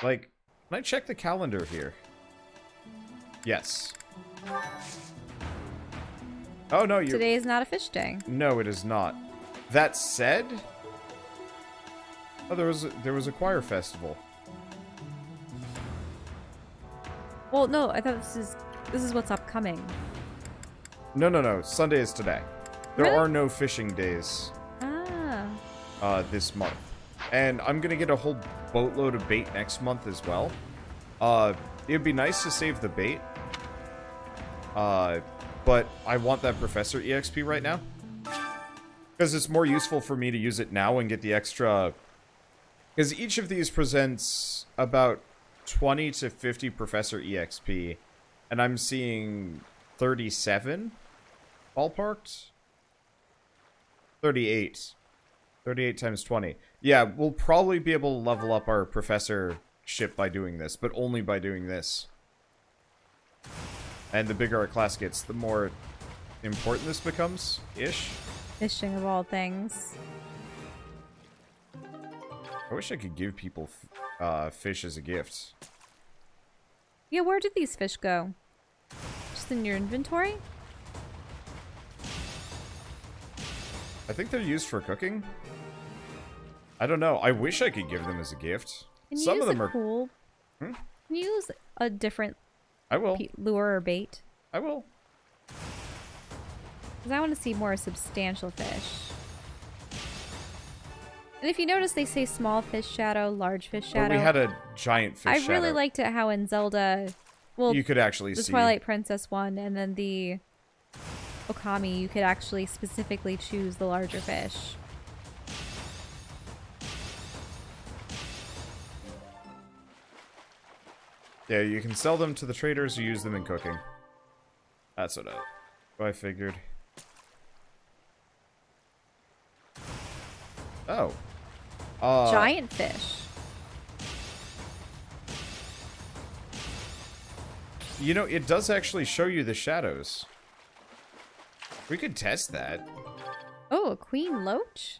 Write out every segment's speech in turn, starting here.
Like, can I check the calendar here? Yes. Oh, no, you... Today is not a fish day. No, it is not. That said... Oh, there was a choir festival. Well, no, I thought this is what's upcoming. No. Sunday is today. There Really? are no fishing days. This month. And I'm gonna get a whole boatload of bait next month as well. It'd be nice to save the bait. But I want that Professor EXP right now. Because it's more useful for me to use it now and get the extra... Because each of these presents about 20 to 50 Professor EXP. And I'm seeing 37 ballparked. 38. 38 times 20. Yeah, we'll probably be able to level up our Professor ship by doing this, but only by doing this. And the bigger our class gets, the more important this becomes, ish. Fishing of all things. I wish I could give people fish as a gift. Yeah, where did these fish go? Just in your inventory? I think they're used for cooking. I don't know. I wish I could give them as a gift. Can you Some use of them a are cool... Hmm? Can you use a different I will. lure or bait? I will. Because I want to see more substantial fish. And if you notice, they say small fish shadow, large fish shadow. Well, we had a giant fish I shadow. really liked it how in Zelda... Well, you could actually the see. Twilight Princess one and then the Okami, you could actually specifically choose the larger fish. Yeah, you can sell them to the traders who use them in cooking. That's what I figured. Oh. Giant fish. You know, it does actually show you the shadows. We could test that. Oh, a queen loach?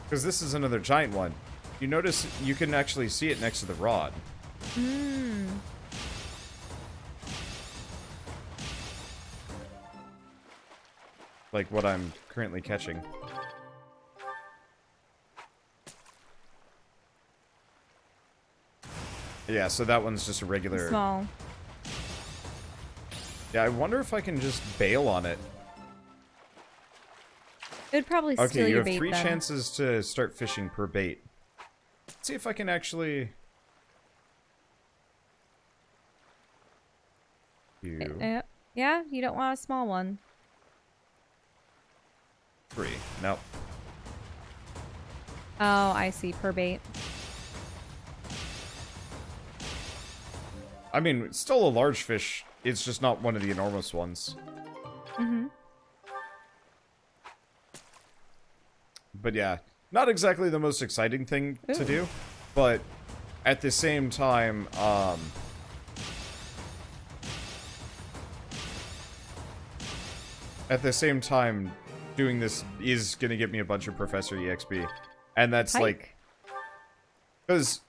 Because this is another giant one. You notice you can actually see it next to the rod. Hmm. Like what I'm currently catching. Yeah, so that one's just a regular... Small. Yeah, I wonder if I can just bail on it. It would probably steal Okay, you your have bait, 3 though. chances to start fishing per bait. Let's see if I can actually... Yeah, you don't want a small one. 3. Nope. Oh, I see. Per bait. I mean, it's still a large fish. It's just not one of the enormous ones. Mm-hmm. But yeah, not exactly the most exciting thing to do. But at the same time, doing this is gonna get me a bunch of Professor EXP. And that's like... Because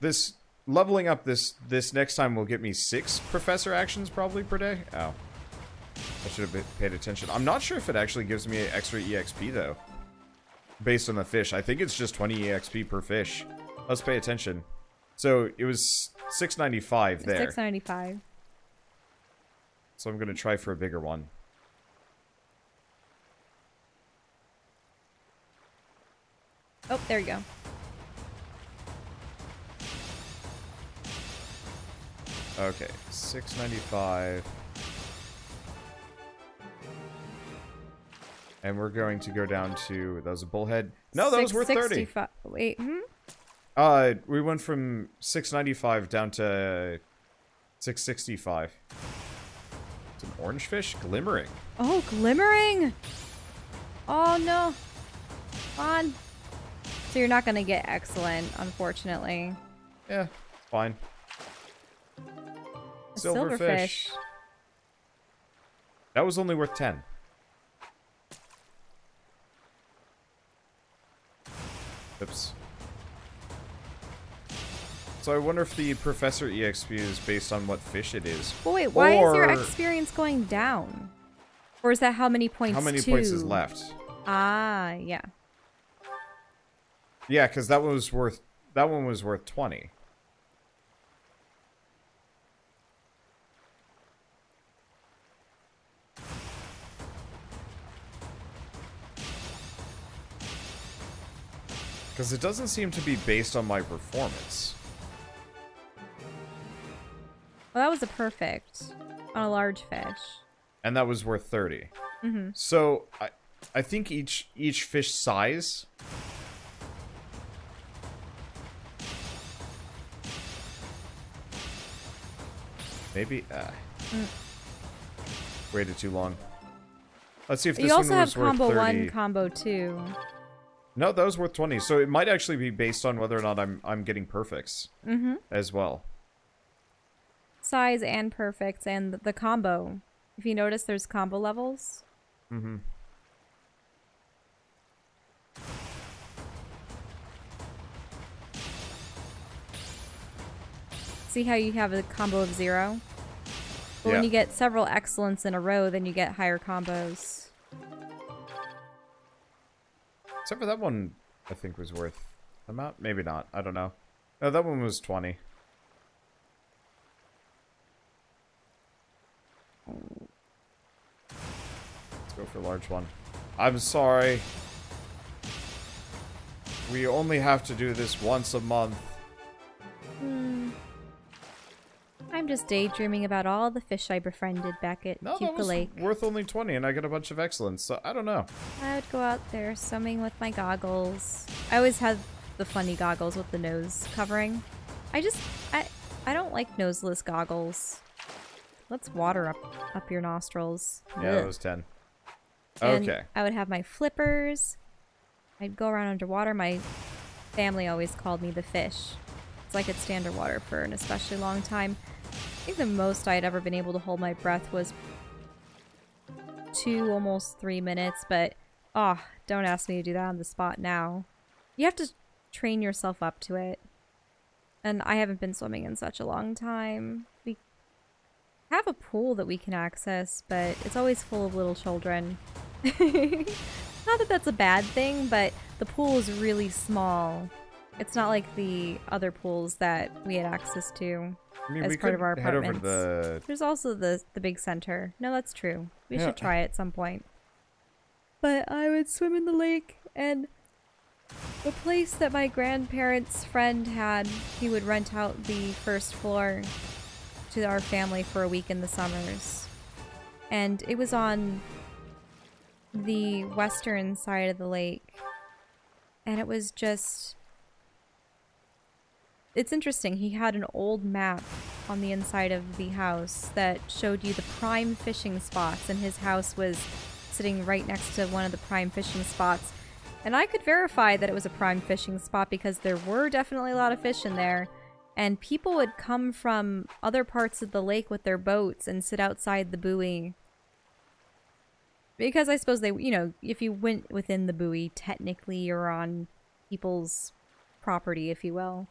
this... Leveling up this next time will get me 6 Professor actions probably per day. Oh. I should have paid attention. I'm not sure if it actually gives me extra EXP though. Based on the fish. I think it's just 20 EXP per fish. Let's pay attention. So it was 695 there. 695. So I'm gonna try for a bigger one. Oh, there you go. Okay, 695. And we're going to go down to... That was a bullhead. No, that was worth 30. Wait, We went from 695 down to 665. It's an orange fish? Glimmering. Oh, glimmering! Oh, no. Come on. So you're not going to get excellent, unfortunately. Yeah, fine. A silverfish. That was only worth 10. Oops. So I wonder if the Professor EXP is based on what fish it is. Well, wait, why is your experience going down? Or is that how many points? How many points is left? Ah, yeah. Yeah, because that one was worth 20. Because it doesn't seem to be based on my performance. Well, that was a perfect on a large fish. And that was worth 30. Mm-hmm. So I think each fish size. Maybe waited too long. Let's see if this you also one was have combo worth 30. 1, combo 2. No, that was worth 20. So it might actually be based on whether or not I'm getting perfects as well. Size and perfects and the combo. If you notice, there's combo levels. Mm-hmm. See how you have a combo of 0? But Yeah. when you get several excellence in a row, then you get higher combos. Except for that one, I think was worth amount. Maybe not. I don't know. No, that one was 20. Let's go for a large one. I'm sorry. We only have to do this once a month. I'm just daydreaming about all the fish I befriended back at No, that Puka was Lake. worth only 20, and I got a bunch of excellence, so I don't know. I would go out there swimming with my goggles. I always had the funny goggles with the nose covering. I don't like noseless goggles. Let's water up your nostrils. Yeah, Ugh. that was 10. And Okay. I would have my flippers. I'd go around underwater. My family always called me the fish. So I could stay underwater for an especially long time. I think the most I'd ever been able to hold my breath was 2, almost 3 minutes, but don't ask me to do that on the spot now. You have to train yourself up to it. And I haven't been swimming in such a long time. We have a pool that we can access, but it's always full of little children. Not that that's a bad thing, but the pool is really small. It's not like the other pools that we had access to. I mean, as we part could of our head over to apartments. the... There's also the big center. No, that's true. We Yeah. should try it at some point. But I would swim in the lake, and the place that my grandparents' friend had, he would rent out the first floor to our family for a week in the summers. And it was on the western side of the lake. And it was just... It's interesting, he had an old map on the inside of the house that showed you the prime fishing spots, and his house was sitting right next to one of the prime fishing spots. And I could verify that it was a prime fishing spot because there were definitely a lot of fish in there, and people would come from other parts of the lake with their boats and sit outside the buoy. Because I suppose they, you know, if you went within the buoy, technically you're on people's property, if you will.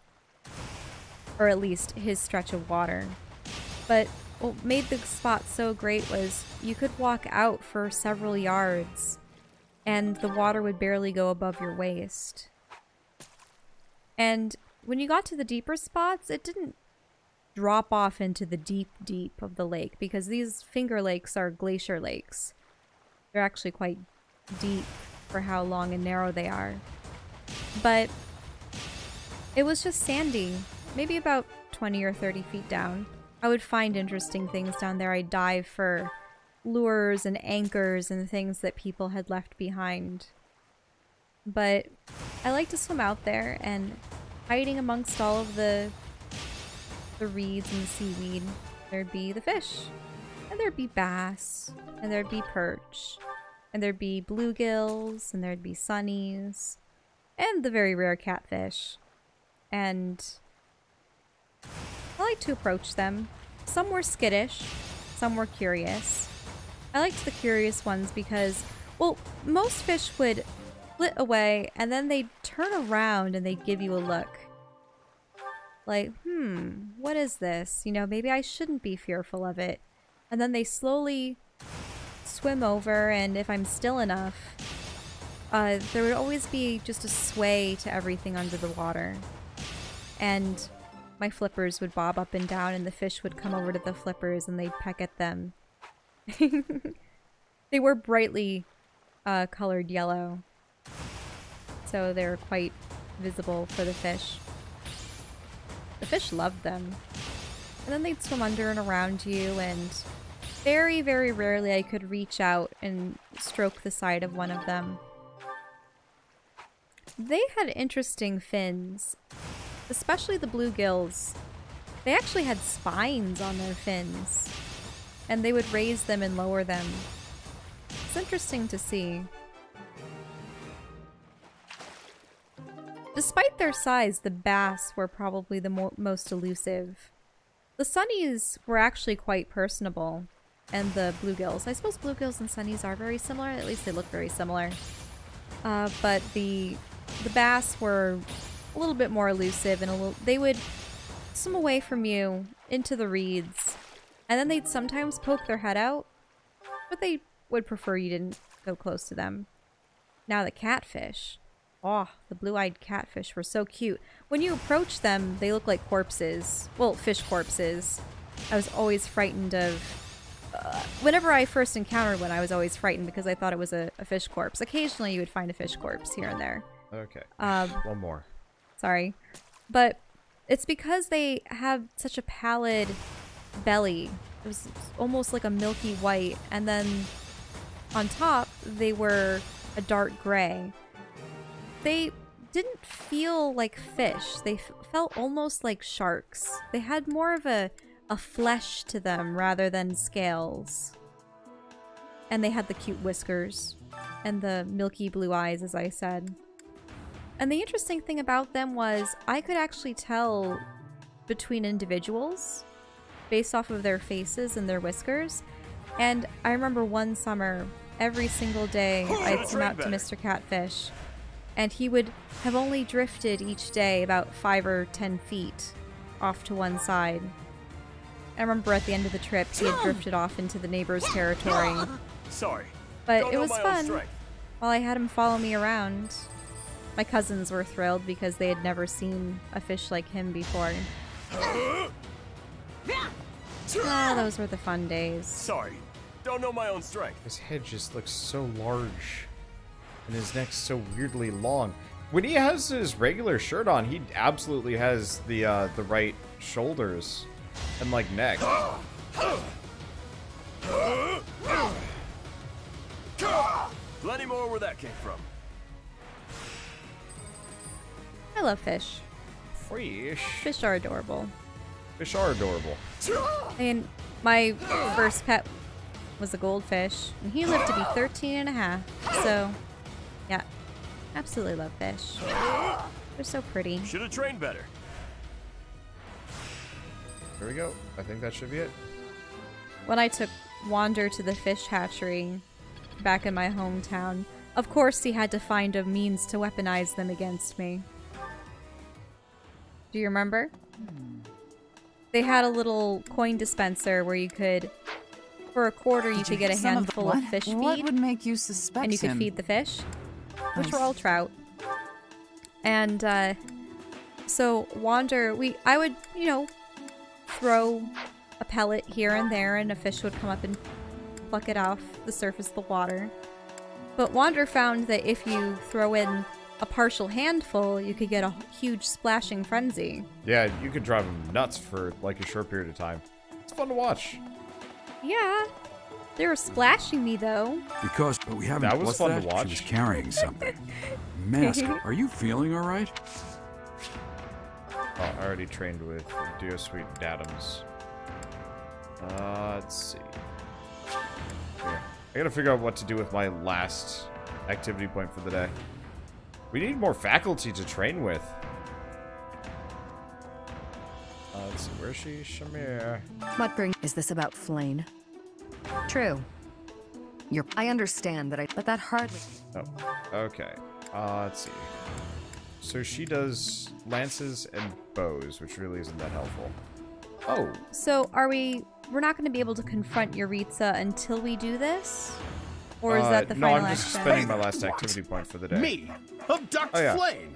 Or at least his stretch of water. But what made the spot so great was you could walk out for several yards and the water would barely go above your waist. And when you got to the deeper spots, it didn't drop off into the deep of the lake, because these finger lakes are glacier lakes. They're actually quite deep for how long and narrow they are. But it was just sandy, maybe about 20 or 30 feet down. I would find interesting things down there. I'd dive for lures and anchors and things that people had left behind. But I like to swim out there, and hiding amongst all of the reeds and the seaweed, there'd be the fish. And there'd be bass, and there'd be perch, and there'd be bluegills, and there'd be sunnies, and the very rare catfish. And I like to approach them. Some were skittish, some were curious. I liked the curious ones because, well, most fish would flit away, and then they'd turn around and they'd give you a look. Like, what is this? You know, maybe I shouldn't be fearful of it. And then they slowly swim over, and if I'm still enough, there would always be just a sway to everything under the water. And my flippers would bob up and down, and the fish would come over to the flippers, and they'd peck at them. They were brightly colored yellow, so they were quite visible for the fish. The fish loved them. And then they'd swim under and around you, and very, very rarely I could reach out and stroke the side of one of them. They had interesting fins, especially the bluegills. They actually had spines on their fins, and they would raise them and lower them. It's interesting to see. Despite their size, the bass were probably the most elusive. The sunnies were actually quite personable, and the bluegills. I suppose bluegills and sunnies are very similar, at least they look very similar. But the bass were a little bit more elusive, and they would swim away from you into the reeds, and then they'd sometimes poke their head out, but they would prefer you didn't go close to them. Now the catfish. Oh, the blue-eyed catfish were so cute. When you approach them, they look like corpses. Well, fish corpses. I was always frightened of... whenever I first encountered one, I was always frightened because I thought it was a fish corpse. Occasionally, you would find a fish corpse here and there. Okay. One more. Sorry. But it's because they have such a pallid belly. It was almost like a milky white. And then on top, they were a dark gray. They didn't feel like fish. They felt almost like sharks. They had more of a flesh to them rather than scales. And they had the cute whiskers and the milky blue eyes, as I said. And the interesting thing about them was I could actually tell between individuals based off of their faces and their whiskers. And I remember one summer, every single day, I'd swim out to Mr. Catfish. And he would have only drifted each day about 5 or 10 feet off to one side. I remember at the end of the trip, he had drifted off into the neighbor's territory. Sorry. But it was fun while I had him follow me around. My cousins were thrilled because they had never seen a fish like him before. Ah, those were the fun days. Sorry. Don't know my own strength. His head just looks so large. And his neck's so weirdly long. When he has his regular shirt on, he absolutely has the right shoulders and like neck. Plenty more where that came from. I love fish. Fish. Fish are adorable. Fish are adorable. And my first pet was a goldfish, and he lived to be 13 and a half. So, yeah, absolutely love fish. They're so pretty. Should have trained better. There we go. I think that should be it. When I took Wander to the fish hatchery back in my hometown, of course he had to find a means to weaponize them against me. Do you remember? They had a little coin dispenser where you could, for a quarter, you could get a handful of fish feed. What would make you suspect and you could feed the fish, which were all trout. And so Wander, I would, you know, throw a pellet here and there, and a fish would come up and pluck it off the surface of the water. But Wander found that if you throw in a partial handful, you could get a huge splashing frenzy. Yeah, you could drive him nuts for like a short period of time. It's fun to watch. Yeah, they were splashing me though. Because we haven't. That was fun to watch. She was carrying something. Mask. Are you feeling all right? Oh, I already trained with Duosweet Datums. Let's see. Here. I gotta figure out what to do with my last activity point for the day. We need more faculty to train with. Let's see, where's she? Shamir. What is this about Flane? True. I understand that but that hardly... Oh, okay. Let's see. So she does lances and bows, which really isn't that helpful. Oh. So we're not going to be able to confront Yuritsa until we do this? Or is that the final action? No, I'm just spending my last activity point for the day. Me? Abduct Flame?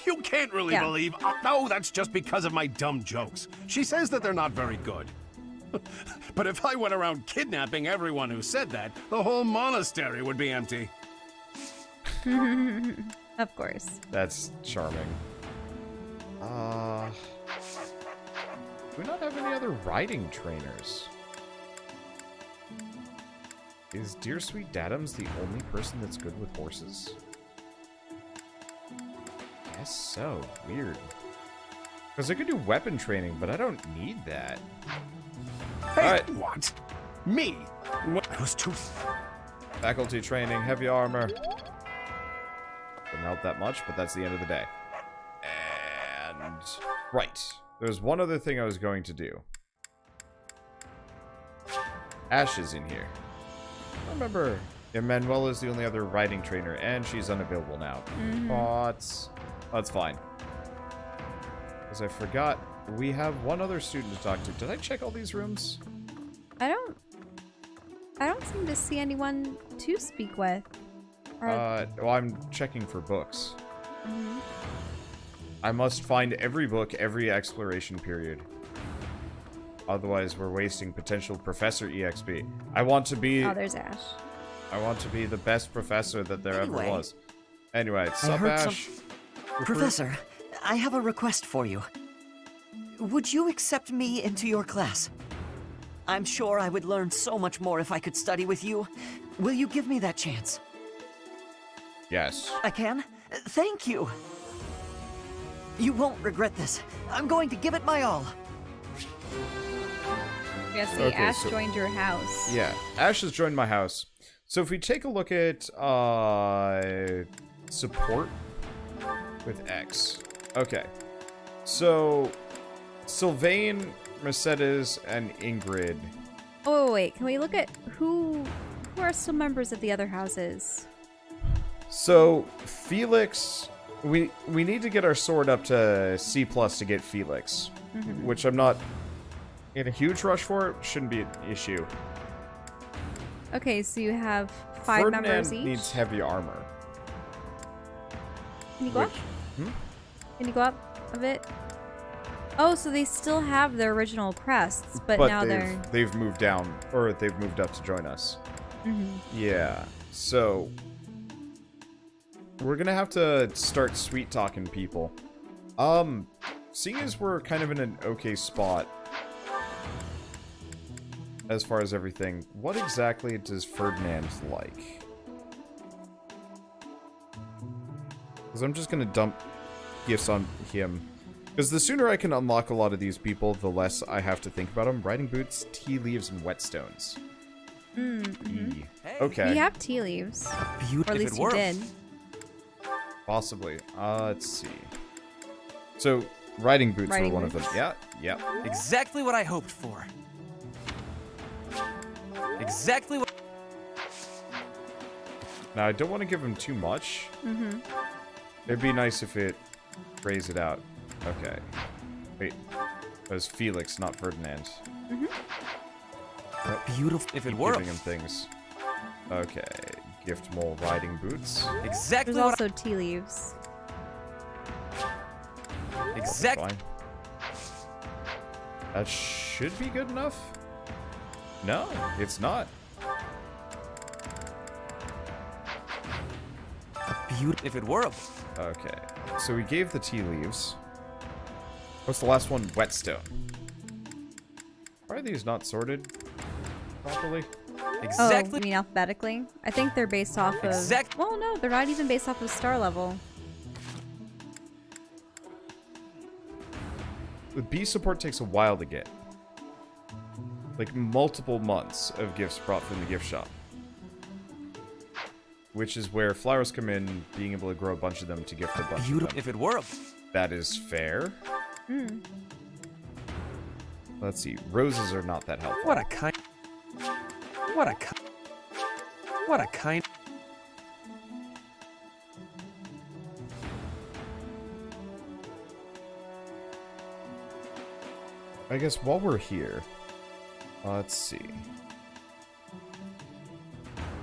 You can't really believe... No, that's just because of my dumb jokes. She says that they're not very good. But if I went around kidnapping everyone who said that, the whole monastery would be empty. Of course. That's charming. Do we not have any other riding trainers? Is Dear Sweet Dadums the only person that's good with horses? Guess so. Weird. Because I could do weapon training, but I don't need that. Hey, Alright. what? Me? What? I was too... Faculty training, heavy armor. Didn't help that much, but that's the end of the day. And... Right. There's one other thing I was going to do. Ash is in here. I remember Emmanuel is the only other riding trainer, and she's unavailable now. But that's fine. Because I forgot, we have one other student to talk to. Did I check all these rooms? I don't seem to see anyone to speak with. Well, I'm checking for books. I must find every book, every exploration period. Otherwise, we're wasting potential Professor EXP. I want to be... Oh, there's Ash. I want to be the best professor that there ever was. Anyway, sup, Ash? Professor, I have a request for you. Would you accept me into your class? I'm sure I would learn so much more if I could study with you. Will you give me that chance? Yes. I can? Thank you. You won't regret this. I'm going to give it my all. Yeah, see, Okay, Ash joined your house. Yeah, Ash has joined my house. So if we take a look at support with X. Okay. So Sylvain, Mercedes, and Ingrid. Oh, wait. Can we look at who are still members of the other houses? So Felix, we need to get our sword up to C+ to get Felix, which I'm not in a huge rush for. Shouldn't be an issue. Okay, so you have 5 members each. Ferdinand needs heavy armor. Can you go up? Can you go up a bit? Oh, so they still have their original crests, but now they've moved down, or they've moved up to join us. Yeah, so we're gonna have to start sweet talking people. Seeing as we're kind of in an okay spot as far as everything, what exactly does Ferdinand like? Because I'm just gonna dump gifts on him. Because the sooner I can unlock a lot of these people, the less I have to think about them. Riding boots, tea leaves, and whetstones. Okay. We have tea leaves. Or at least you did. Possibly. Let's see. So, riding boots were one of them. Yeah, yeah. Exactly what I hoped for. Exactly what... Now, I don't want to give him too much. It'd be nice if it raised it out. Okay. Wait. That was Felix, not Ferdinand. Beautiful. If it were giving him things. Okay. Gift mole riding boots. Exactly. There's also tea leaves. Exactly. Fine. That should be good enough. No, it's not. Beautiful. If it were. Okay. So we gave the tea leaves. What's the last one? Whetstone. Why are these not sorted properly? Exactly. Oh, you mean alphabetically? I think they're based off of... Well, no, they're not even based off of star level. The B support takes a while to get. Like, multiple months of gifts brought from the gift shop. Which is where flowers come in, being able to grow a bunch of them to gift a bunch of them. If it were. That is fair. Let's see. Roses are not that helpful. What a kind... What a kind... What a kind... I guess while we're here, let's see.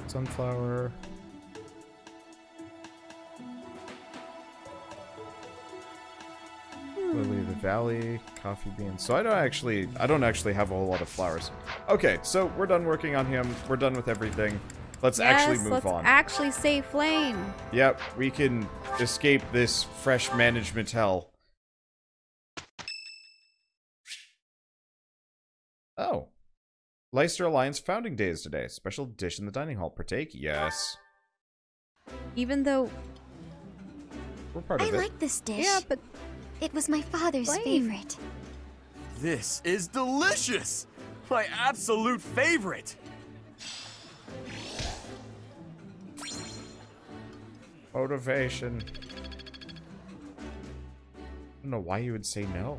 Sunflower. Lily of the Valley, coffee beans. So I don't actually have a whole lot of flowers. Okay, so we're done working on him. We're done with everything. Let's actually move on. Let's actually save Flame. Yep, we can escape this fresh management hell. Oh. Leicester Alliance Founding Day is today. Special dish in the dining hall. Partake? Yes. Even though... We're part of it. I like this dish. Yeah, but... It was my father's favorite. This is delicious! My absolute favorite! Motivation. I don't know why you would say no.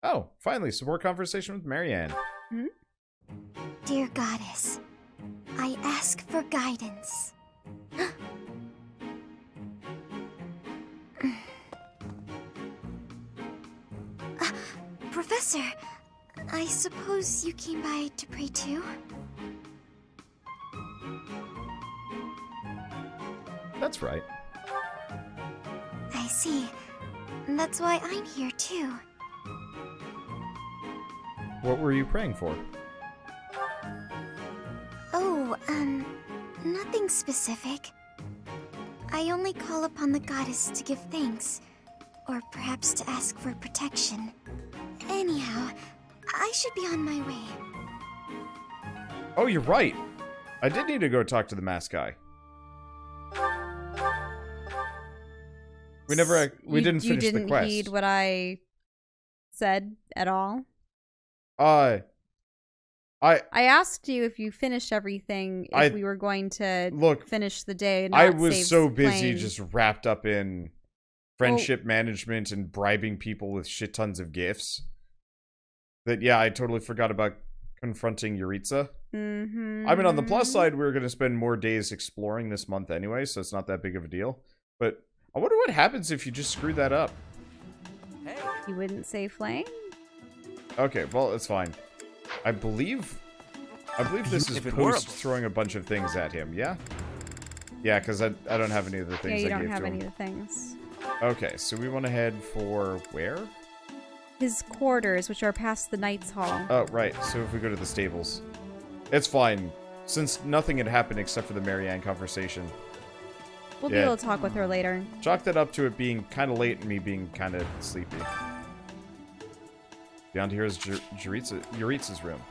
Oh, finally, some more conversation with Marianne. Hmm? Dear goddess, I ask for guidance. Professor, I suppose you came by to pray too? That's right. I see. That's why I'm here too. What were you praying for? Oh, nothing specific. I only call upon the goddess to give thanks, or perhaps to ask for protection. Anyhow, I should be on my way. Oh, you're right. I did need to go talk to the mask guy. We didn't finish the quest. You didn't heed what I said at all? I asked you if you finished everything, if we were going to finish the day. And not I was save so busy Flame. just wrapped up in friendship management and bribing people with shit tons of gifts that, yeah, I totally forgot about confronting Yuritsa. Mm-hmm. I mean, on the plus side, we're going to spend more days exploring this month anyway, so it's not that big of a deal. But I wonder what happens if you just screw that up. Hey. You wouldn't say Flame? Okay, well, it's fine. I believe this is post throwing a bunch of things at him, yeah? Yeah, because I don't have any of the things I gave to him. Yeah, you don't have any of the things. Okay, so we want to head for where? His quarters, which are past the Knight's Hall. Oh, right. So if we go to the stables. It's fine. Since nothing had happened except for the Marianne conversation. We'll be able to talk with her later. Chalk that up to it being kind of late and me being kind of sleepy. Beyond here is Yuritsa's room.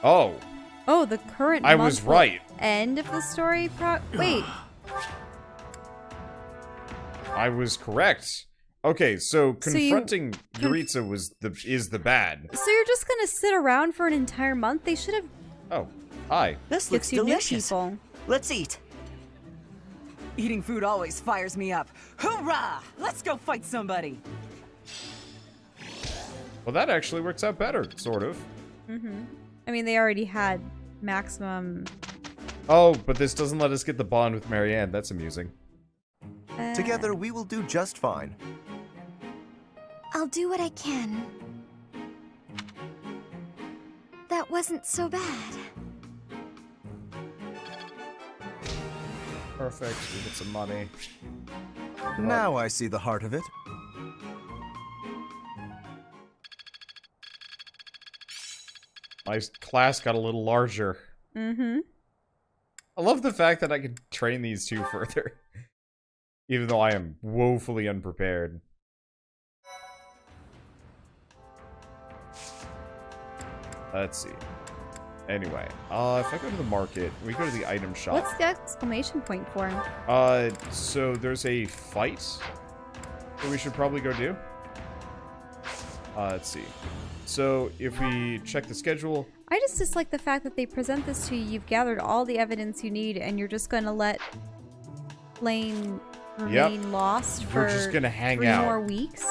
Oh. Oh, the current I was right. End of the story wait. I was correct. Okay, so confronting Yuritsa is the bad. So you're just gonna sit around for an entire month? They should have... Oh, hi. This looks delicious. Let's eat. Eating food always fires me up. Hoorah! Let's go fight somebody! Well, that actually works out better, sort of. Mm-hmm. I mean, they already had maximum... Oh, but this doesn't let us get the bond with Marianne. That's amusing. Together, we will do just fine. I'll do what I can. That wasn't so bad. Perfect. We get some money. Now I see the heart of it. My class got a little larger. Mm-hmm. I love the fact that I could train these two further. Even though I am woefully unprepared. Let's see. Anyway, if I go to the market, we go to the item shop. What's the exclamation point for? So there's a fight that we should probably go do. Let's see. So if we check the schedule... I just dislike the fact that they present this to you, you've gathered all the evidence you need, and you're just gonna let Lane remain lost for just gonna hang 3 out. more weeks?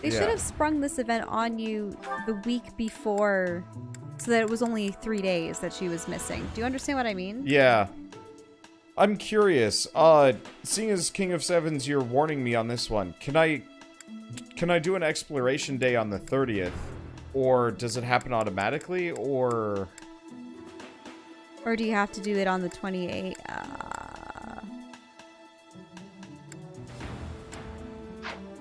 They should have sprung this event on you the week before, so that it was only 3 days that she was missing. Do you understand what I mean? Yeah. I'm curious. Seeing as King of Sevens, you're warning me on this one. Can I do an exploration day on the 30th? Or does it happen automatically? Or do you have to do it on the 28th?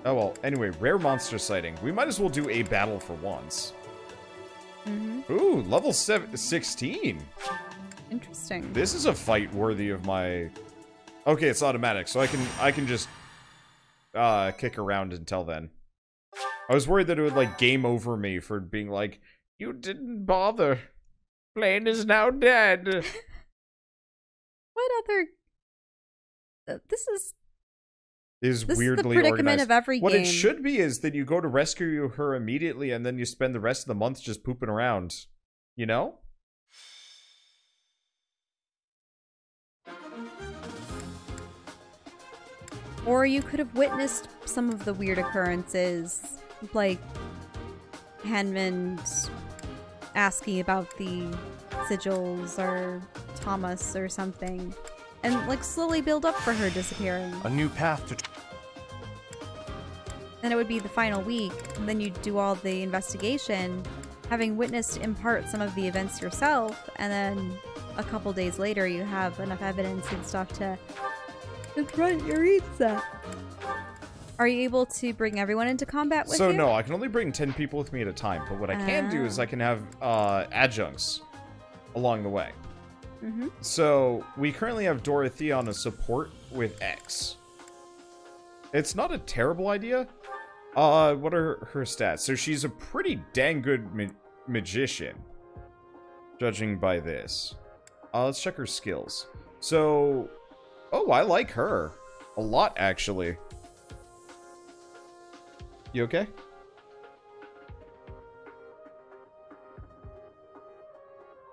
Oh, well. Anyway, rare monster sighting. We might as well do a battle for once. Mm-hmm. Ooh, level 16. Interesting. This is a fight worthy of my... Okay, it's automatic, so I can just kick around until then. I was worried that it would, like, game over me for being like, you didn't bother. Blaine is now dead. What other... This is weirdly the predicament organized. of every what game. It should be is that you go to rescue her immediately, and then you spend the rest of the month just pooping around. You know? Or you could have witnessed some of the weird occurrences, like Hanman asking about the sigils or Thomas or something, and like slowly build up for her disappearing. A new path to... Then it would be the final week, and then you'd do all the investigation, having witnessed in part some of the events yourself, and then a couple days later you have enough evidence and stuff to confront Yuritsa. Are you able to bring everyone into combat with you? So no, I can only bring 10 people with me at a time, but what I can do is I can have adjuncts along the way. Mm-hmm. So we currently have Dorothea on a support with X. It's not a terrible idea. What are her stats? So she's a pretty dang good magician, judging by this. Let's check her skills. So, oh, I like her a lot, actually. You okay?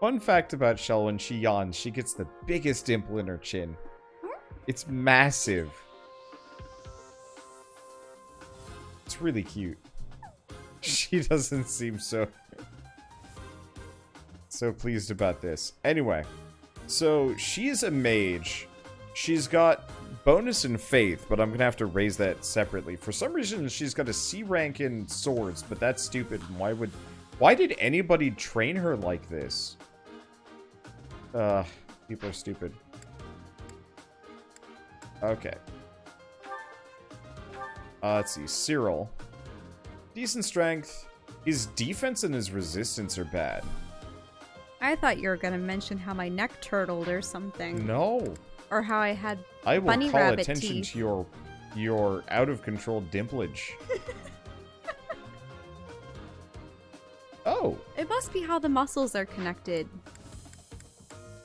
Fun fact about Shell, when she yawns, she gets the biggest dimple in her chin. It's massive. It's really cute. She doesn't seem so pleased about this. Anyway, so she is a mage. She's got bonus in faith, but I'm gonna have to raise that separately. For some reason, she's got a C rank in swords, but that's stupid. Why did anybody train her like this? People are stupid. Okay. Let's see. Cyril. Decent strength. His defense and his resistance are bad. I thought you were going to mention how my neck turtled or something. No. Or how I had I will bunny call rabbit attention teeth. to your out-of-control dimplage. Oh. It must be how the muscles are connected.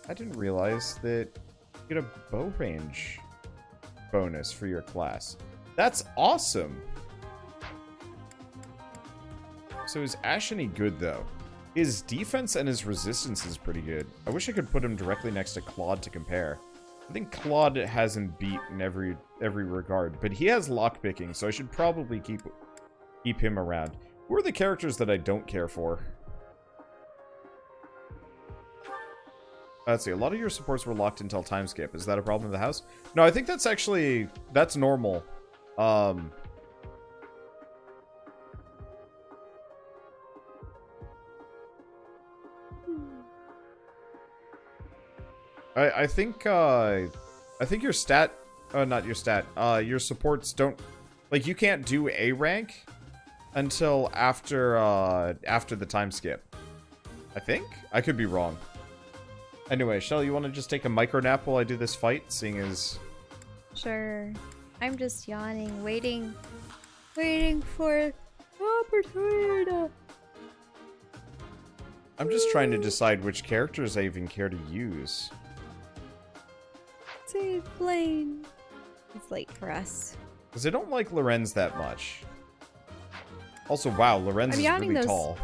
I didn't realize that you get a bow range bonus for your class. That's awesome. So is Ash any good, though? His defense and his resistance is pretty good. I wish I could put him directly next to Claude to compare. I think Claude has him beat in every regard, but he has lockpicking, so I should probably keep him around. Who are the characters that I don't care for? Let's see, a lot of your supports were locked until time skip. Is that a problem in the house? No, I think that's normal. I think your stat, not your stat, your supports don't, like, you can't do A rank until after the time skip. I think? I could be wrong. Anyway, Shell, you want to just take a micro nap while I do this fight, seeing as... Sure. I'm just yawning, waiting for opportunity. I'm just trying to decide which characters I even care to use. Save Blaine. It's late for us. Because I don't like Lorenz that much. Also, wow, Lorenz is really tall.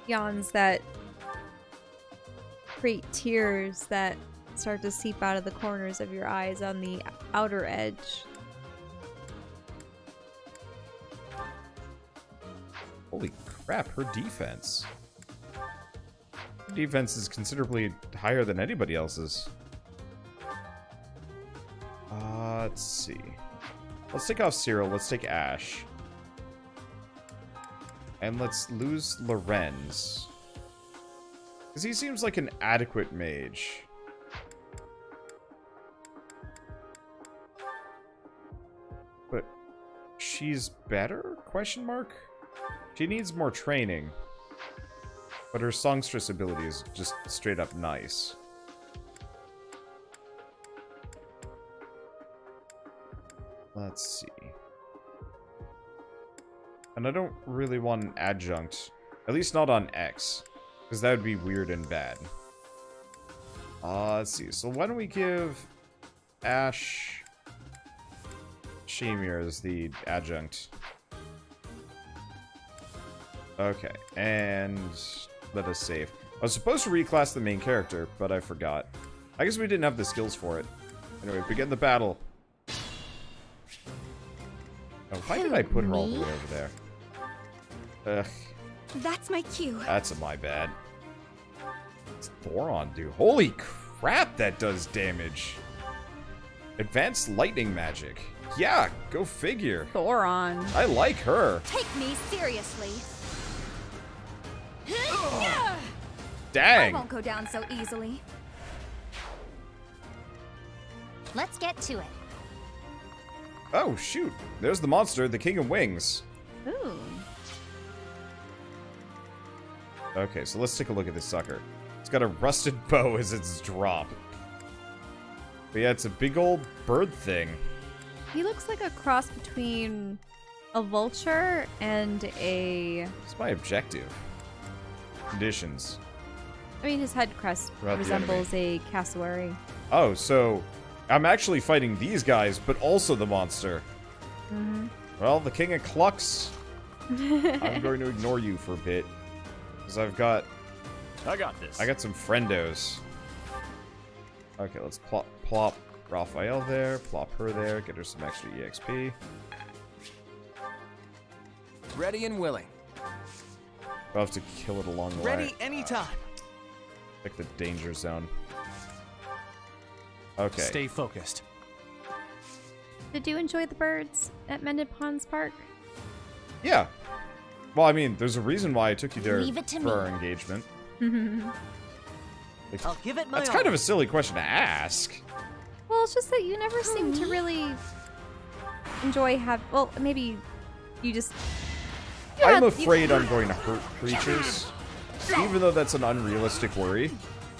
Yawns that create tears that start to seep out of the corners of your eyes on the outer edge. Holy crap, her defense. Her defense is considerably higher than anybody else's. Let's see. Let's take off Cyril. Let's take Ash. And let's lose Lorenz. Because he seems like an adequate mage. But she's better? Question mark? She needs more training. But her songstress ability is just straight up nice. Let's see. And I don't really want an adjunct. At least not on X. Because that would be weird and bad. Let's see. So why don't we give Ash Shamir as the adjunct. Okay. And let us save. I was supposed to reclass the main character, but I forgot. I guess we didn't have the skills for it. Anyway, begin the battle. Oh, why did I put her all the way over there? Ugh. That's my cue. That's my bad. It's Boron, dude. Holy crap, that does damage. Advanced lightning magic. Yeah, go figure. Thoron. I like her. Take me seriously. Dang. I won't go down so easily. Let's get to it. Oh, shoot. There's the monster, the King of Wings. Ooh. Okay, so let's take a look at this sucker. It's got a rusted bow as its drop. But yeah, it's a big old bird thing. He looks like a cross between a vulture and a... What's my objective? Conditions. I mean, his head crest resembles a cassowary. Oh, so I'm actually fighting these guys, but also the monster. Mm-hmm. Well, the King of Clucks. I'm going to ignore you for a bit. Because I got this. I got some friendos. Okay, let's plop Raphael there, plop her there, get her some extra EXP. Ready and willing. I'll have to kill it along the way. Ready anytime. Pick the danger zone. Okay. Stay focused. Did you enjoy the birds at Mended Ponds Park? Yeah. Well, I mean, there's a reason why I took you there Leave it to for me. our engagement. I'll give it my That's all. kind of a silly question to ask. Well, it's just that you never seem to really enjoy well, maybe you just... I'm afraid I'm going to hurt creatures. Even though that's an unrealistic worry.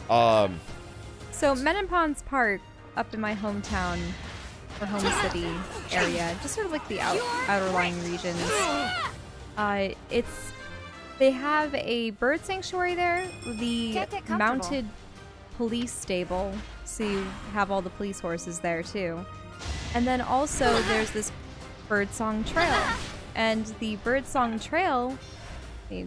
So, Mended Ponds Park, up in my hometown, or home city area, just sort of like the outerlying regions. They have a bird sanctuary there, the mounted police stable, so you have all the police horses there too. And then also there's this birdsong trail. And the birdsong trail,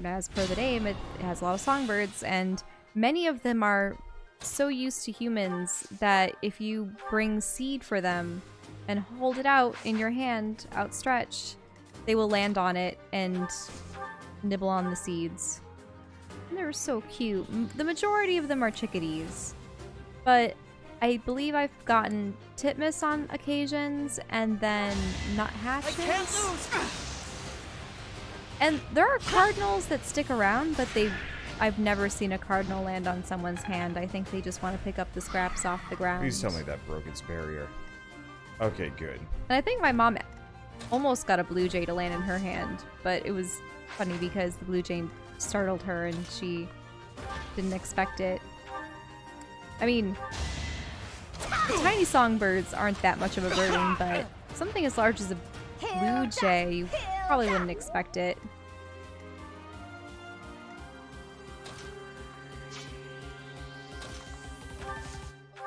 as per the name, it has a lot of songbirds, and many of them are so used to humans that if you bring seed for them and hold it out in your hand, outstretched, they will land on it and nibble on the seeds. And they're so cute. The majority of them are chickadees, but I believe I've gotten titmice on occasions and then nuthatches. And there are cardinals that stick around, but I've never seen a cardinal land on someone's hand. I think they just want to pick up the scraps off the ground. Please tell me that broke its barrier. Okay, good. And I think my mom almost got a blue jay to land in her hand, but it was funny because the blue jay startled her and she didn't expect it. I mean, the tiny songbirds aren't that much of a burden, but something as large as a blue jay, you probably wouldn't expect it.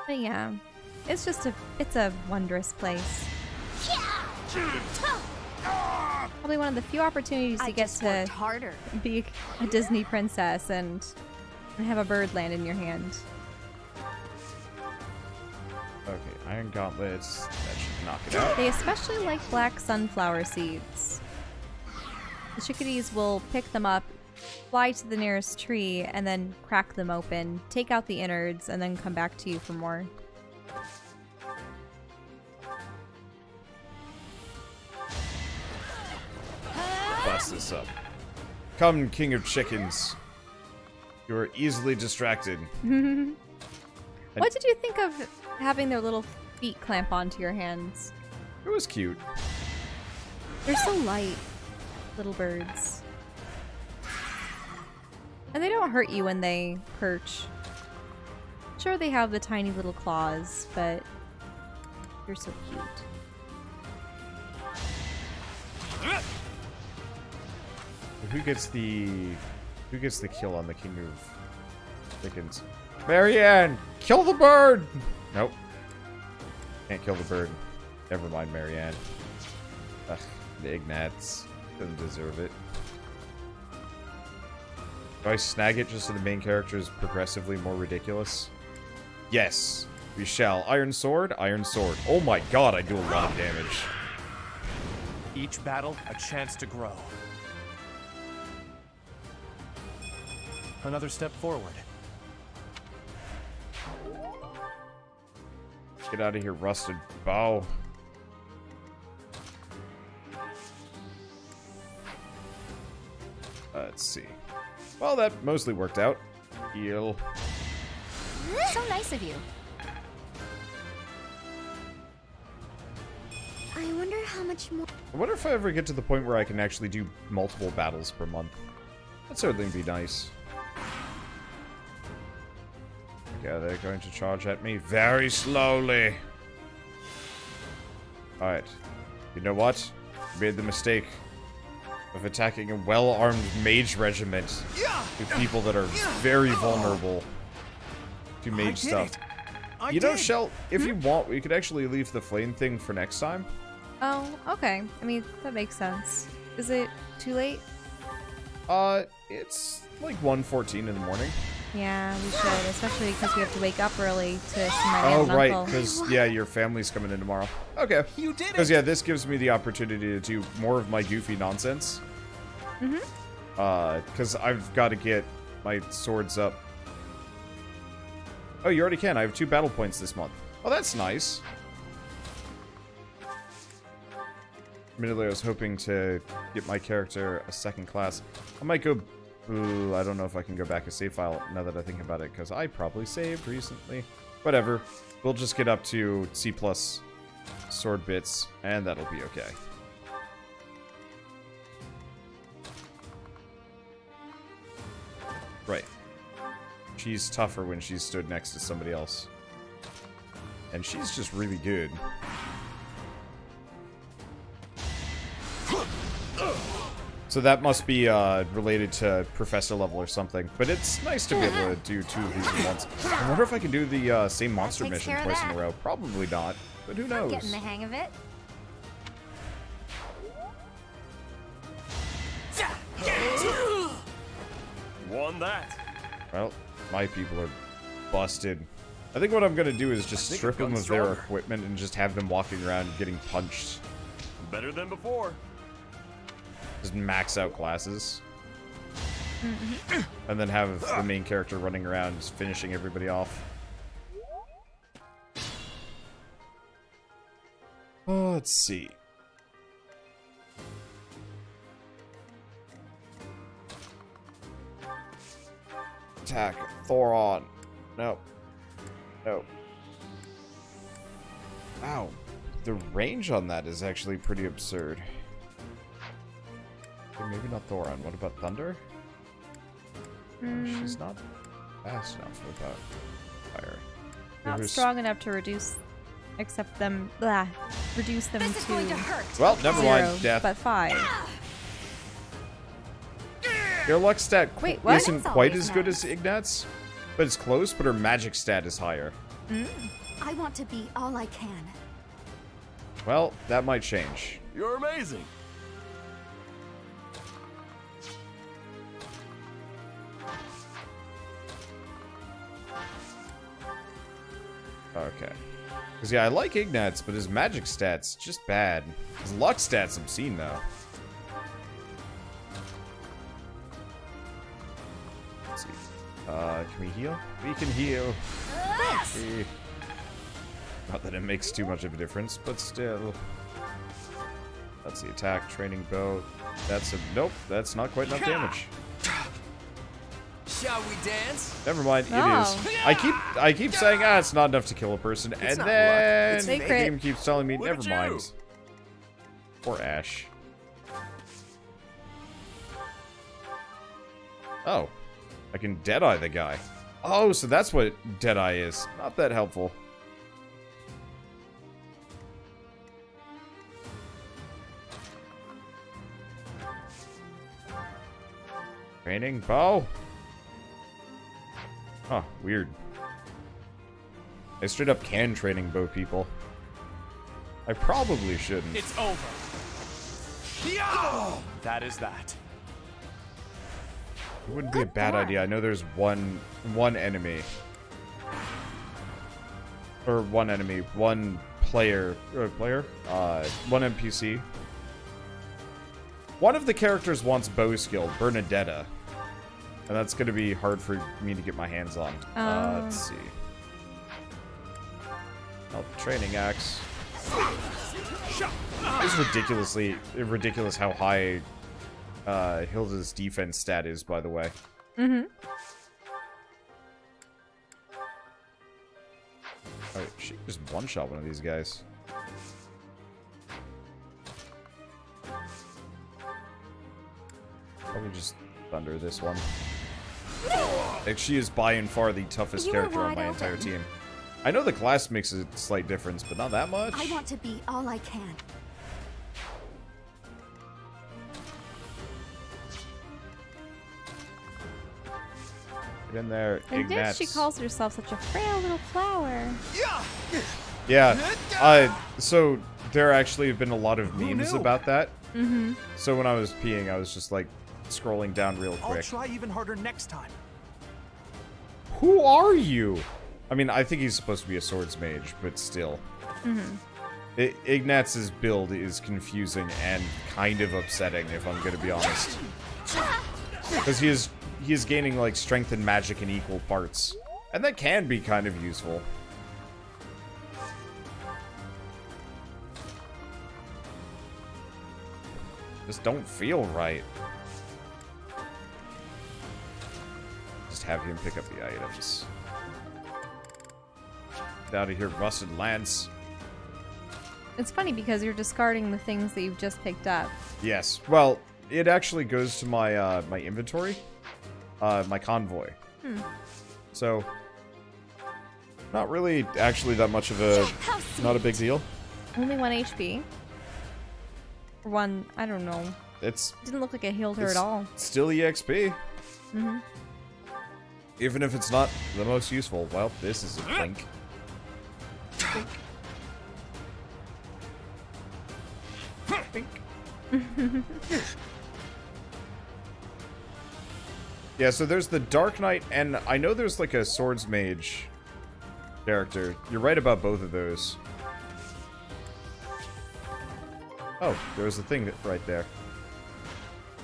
But yeah, it's a wondrous place. Probably one of the few opportunities to get to be a Disney princess and have a bird land in your hand. Okay, iron gauntlets. That should knock it out. They especially like black sunflower seeds. The chickadees will pick them up, fly to the nearest tree, and then crack them open, take out the innards, and then come back to you for more. mess this up. Come, King of Chickens. You are easily distracted. What did you think of having their little feet clamp onto your hands? It was cute. They're so light, little birds. And they don't hurt you when they perch. Sure, they have the tiny little claws, but they're so cute. Who gets the kill on the King of Chickens? Marianne, kill the bird! Nope. Can't kill the bird. Never mind, Marianne. Ugh, the Ignatz doesn't deserve it. Do I snag it just so the main character is progressively more ridiculous? Yes, we shall. Iron sword, iron sword. Oh my god, I do a lot of damage. Each battle, a chance to grow. Another step forward. Get out of here, rusted bow. Let's see. Well, that mostly worked out. Heal. So nice of you. I wonder how much more... I wonder if I ever get to the point where I can actually do multiple battles per month. That'd certainly be nice. Yeah, they're going to charge at me very slowly. Alright. You know what? I made the mistake of attacking a well-armed mage regiment with people that are very vulnerable to mage stuff. You know, Shell, if you want, we could actually leave the flame thing for next time. Oh, okay. I mean, that makes sense. Is it too late? It's like 1:14 in the morning. Yeah, we should, especially because we have to wake up early to see my aunt and right, uncle. because, yeah, your family's coming in tomorrow. Okay. You did it! Because, yeah, this gives me the opportunity to do more of my goofy nonsense. Because I've got to get my swords up. Oh, you already can. I have 2 battle points this month. Oh, that's nice. Admittedly, I was hoping to get my character a 2nd class. I might go... Ooh, I don't know if I can go back a save file now that I think about it, because I probably saved recently. Whatever. We'll just get up to C+ sword bits, and that'll be okay. Right. She's tougher when she's stood next to somebody else. And she's just really good. So that must be related to professor level or something. But it's nice to be able to do 2 of these at once. I wonder if I can do the same monster mission twice in a row. Probably not, but who knows? I'm getting the hang of it. Won that. Well, my people are busted. I think what I'm gonna do is just strip them of their equipment and just have them walking around getting punched. Better than before. Just max out classes. And then have the main character running around just finishing everybody off. Oh, let's see. Attack. Thoron. Nope. Nope. Wow. The range on that is actually pretty absurd. Okay, maybe not Thoron. What about Thunder? She's not fast enough without fire. Not strong enough to reduce, except them, reduce them This is going to hurt. Well, never mind. 0, Death. but 5. Your luck stat Wait, what? isn't quite as good as Ignat's, but it's close, but her magic stat is higher. I want to be all I can. Well, that might change. You're amazing. Okay. Because, yeah, I like Ignat's, but his magic stat's just bad. His luck stat's obscene, though. Let's see. Can we heal? We can heal. Okay. Not that it makes too much of a difference, but still. That's the attack, training bow. That's a... Nope, that's not quite enough damage. Shall we dance? Never mind, it Oh. is. I keep saying, it's not enough to kill a person, and then the game keeps telling me, never mind. Poor Ash. Oh. I can Deadeye the guy. Oh, so that's what Deadeye is. Not that helpful. Training bow? Huh, weird. I straight up can training bow people. I probably shouldn't. It's over. Yeah! That is that. It wouldn't be a bad idea. I know there's one enemy. Or one enemy. One player. One NPC. One of the characters wants bow skill, Bernadetta. And that's going to be hard for me to get my hands on. Let's see. Oh, training axe. It's ridiculous how high Hilda's defense stat is, by the way. Mm-hmm. Alright, she can just one-shot one of these guys. Probably just thunder this one. Like, she is by and far the toughest character on my entire team. I know the class makes a slight difference, but not that much. I want to be all I can. Get in there, And yet Ignatz. she calls herself such a frail little flower. Yeah. So there actually have been a lot of memes about that. Mm-hmm. So when I was peeing, I was just like scrolling down real quick. I'll try even harder next time. Who are you? I mean, I think he's supposed to be a swords mage, but still. Mm-hmm. Ignatz's build is confusing and kind of upsetting, if I'm going to be honest. Because he is gaining, like, strength and magic in equal parts. And that can be kind of useful. Just don't feel right. Just have him pick up the items. Get out of here, rusted lance. It's funny because you're discarding the things that you've just picked up. Yes. Well, it actually goes to my my inventory, my convoy. So, not really actually that much of a, not a big deal. Only 1 HP. Or 1, I don't know. It didn't look like it healed her at all. Still EXP. Mm-hmm. Even if it's not the most useful. Well, this is a blink. Yeah, so there's the Dark Knight, and I know there's like a Swords Mage character. You're right about both of those. Oh, there's a thing right there.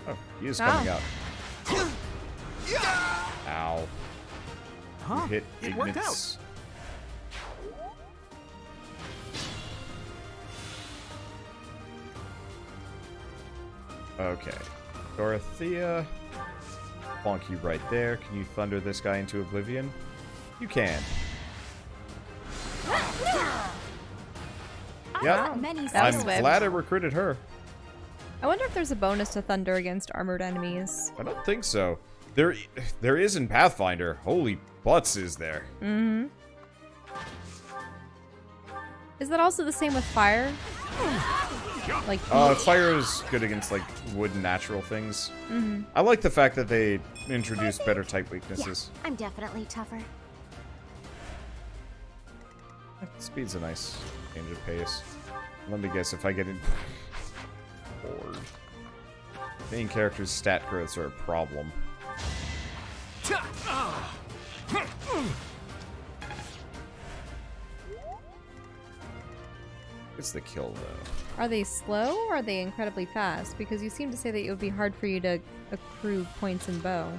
Oh, he is coming out. Ow. Huh? You hit It worked Ignatz. Okay. Dorothea. Bonk you right there. Can you thunder this guy into oblivion? You can. Yeah, I'm glad I recruited her. I wonder if there's a bonus to thunder against armored enemies. I don't think so. There is in Pathfinder. Holy butts is there. Mm-hmm. Is that also the same with fire? Like fire is good against like wood and natural things. Mm-hmm. I like the fact that they introduced better type weaknesses. Yeah, I'm definitely tougher. Speed's a nice change of pace. Let me guess if I get in bored. Main character's stat growths are a problem. It's the kill though. Are they slow or are they incredibly fast? Because you seem to say that it would be hard for you to accrue points in bow.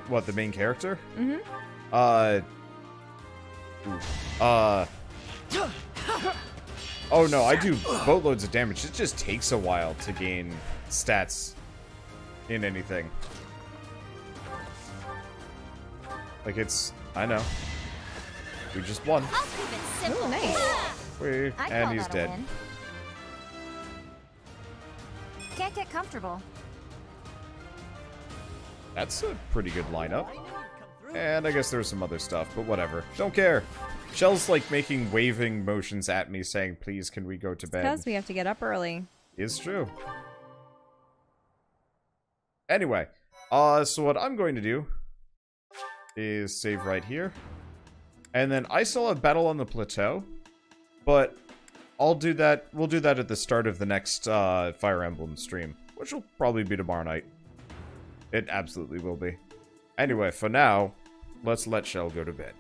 What, the main character? Mm-hmm. Oh no, I do boatloads of damage. It just takes a while to gain stats in anything. Like it's, I know. We just won. I'll keep it simple. Ooh, nice. And he's dead. Can't get comfortable. That's a pretty good lineup. And I guess there's some other stuff, but whatever. Don't care. Shell's like making waving motions at me saying, please, can we go to bed? Because we have to get up early. It's true. Anyway, so what I'm going to do is save right here. And then I still have Battle on the Plateau, but I'll do that. We'll do that at the start of the next Fire Emblem stream, which will probably be tomorrow night. It absolutely will be. Anyway, for now, let's let Shell go to bed.